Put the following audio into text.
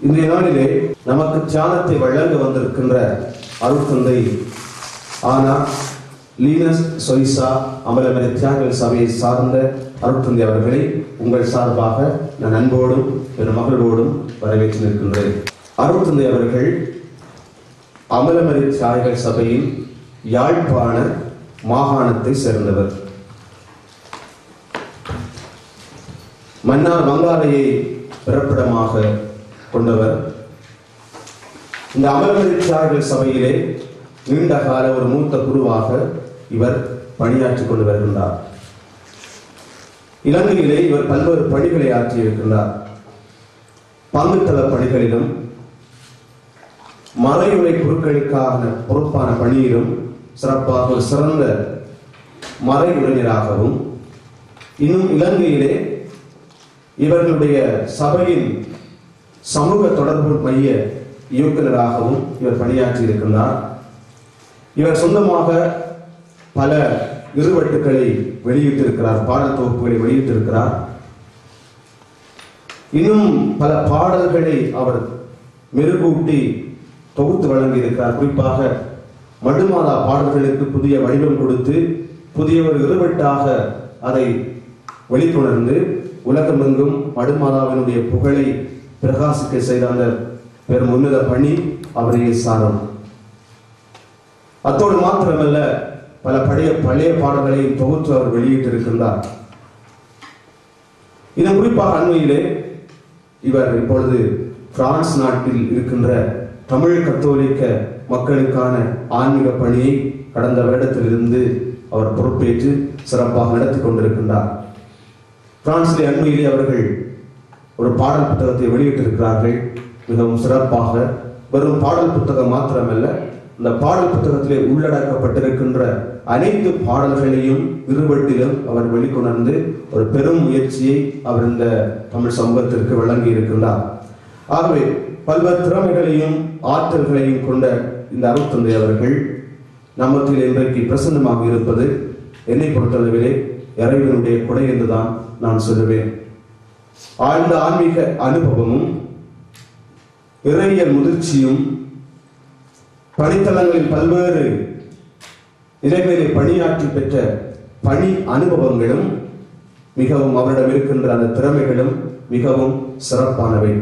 இன்றைய நாளிலே நமக்கு தியானத்தை வழங்க வந்திருக்கின்ற அருட்தந்தை ஆனா லீனஸ் சொய்சா அமலமறை தியாகிகள் சபையை சார்ந்த அருட்தந்தை அவர்களை உங்கள் சார்பாக நான் அன்போடும் என் மகளோடும் வரவேற்று நிற்கின்றேன். அருட்தந்தை அவர்கள் அமலமறை தியாகிகள் சபையின் யாழ்ப்பாண மாகாணத்தை சேர்ந்தவர். மன்னார் வங்காளையை பிறப்பிடமாக கொண்டவர். இந்த அமலமறை தியாகிகள் சபையிலே நீண்ட கால ஒரு மூத்த குருவாக இவர் பணியாற்றிக் கொண்டு வருகின்றார். இலங்கையிலே இவர் பல்வேறு பணிகளை ஆற்றியிருக்கின்றார். பங்குத்தள பணிகளிலும் மறையுறை குருக்களுக்கான பொறுப்பான பணியிலும் சிறப்பாக ஒரு சிறந்த மறையுரைஞராகவும், இன்னும் இலங்கையிலே இவர்களுடைய சபையின் சமூக தொடர்பு மைய இயக்குநராகவும் இவர் பணியாற்றி இருக்கின்றார். இவர் சொந்தமாக பல இருவட்டுக்களை வெளியிட்டிருக்கிறார், பாடல் தொகுப்புகளை வெளியிட்டிருக்கிறார். இன்னும் பல பாடல்களை அவர் மெருகூட்டி தொகுத்து வழங்கி இருக்கிறார். குறிப்பாக மடுமாதா பாடல்களுக்கு புதிய வடிவம் கொடுத்து புதிய ஒரு இருவட்டாக அதை வெளிக்கொணர்ந்து உலகமெங்கும் மடுமாதாவினுடைய புகழை பிரகாசிக்க செய்த அந்த பெரும் உன்னத பணி அவரையே சாரும். அத்தோடு மாத்திரமல்ல, பல பழைய பாடல்களையும் தொகுத்து அவர் வெளியிட்டிருக்கின்றார். இதன் குறிப்பாக அண்மையிலே இவர் இப்பொழுது பிரான்ஸ் நாட்டில் இருக்கின்ற தமிழ் கத்தோலிக்க மக்களுக்கான ஆன்மீக பணியை கடந்த வருடத்திலிருந்து அவர் பொறுப்பேற்று சிறப்பாக நடத்தி கொண்டிருக்கின்றார். பிரான்சிலே அண்மையிலே அவர்கள் ஒரு பாடல் புத்தகத்தை வெளியிட்டிருக்கிறார்கள். மிகவும் சிறப்பாக வெறும் பாடல் புத்தகம் மாத்திரமல்ல, இந்த பாடல் புத்தகத்திலே உள்ளடக்கப்பட்டிருக்கின்ற அனைத்து பாடல்களையும் இருவட்டிலும் அவர் வெளிக்கொணர்ந்து ஒரு பெரும் முயற்சியை அவர் இந்த தமிழ் சமூகத்திற்கு வழங்கி இருக்கின்றார். ஆகவே பல்வேறு திறமைகளையும் ஆற்றல்களையும் கொண்ட இந்த அருட்தந்தை அவர்கள் நமக்கு இன்றைக்கு பிரசன்னமாக இருப்பது என்னை பொறுத்தளவிலே இறைவனுடைய கொடை என்றுதான் நான் சொல்லுவேன். ஆழ்ந்த ஆன்மீக அனுபவமும் இறையியல் முதிர்ச்சியும் பணித்தளங்களில் பல்வேறு நிலைகளிலே பணியாற்றி பெற்ற பணி அனுபவங்களும் மிகவும் அவரிடம் இருக்கின்ற அந்த திறமைகளும் மிகவும் சிறப்பானவை.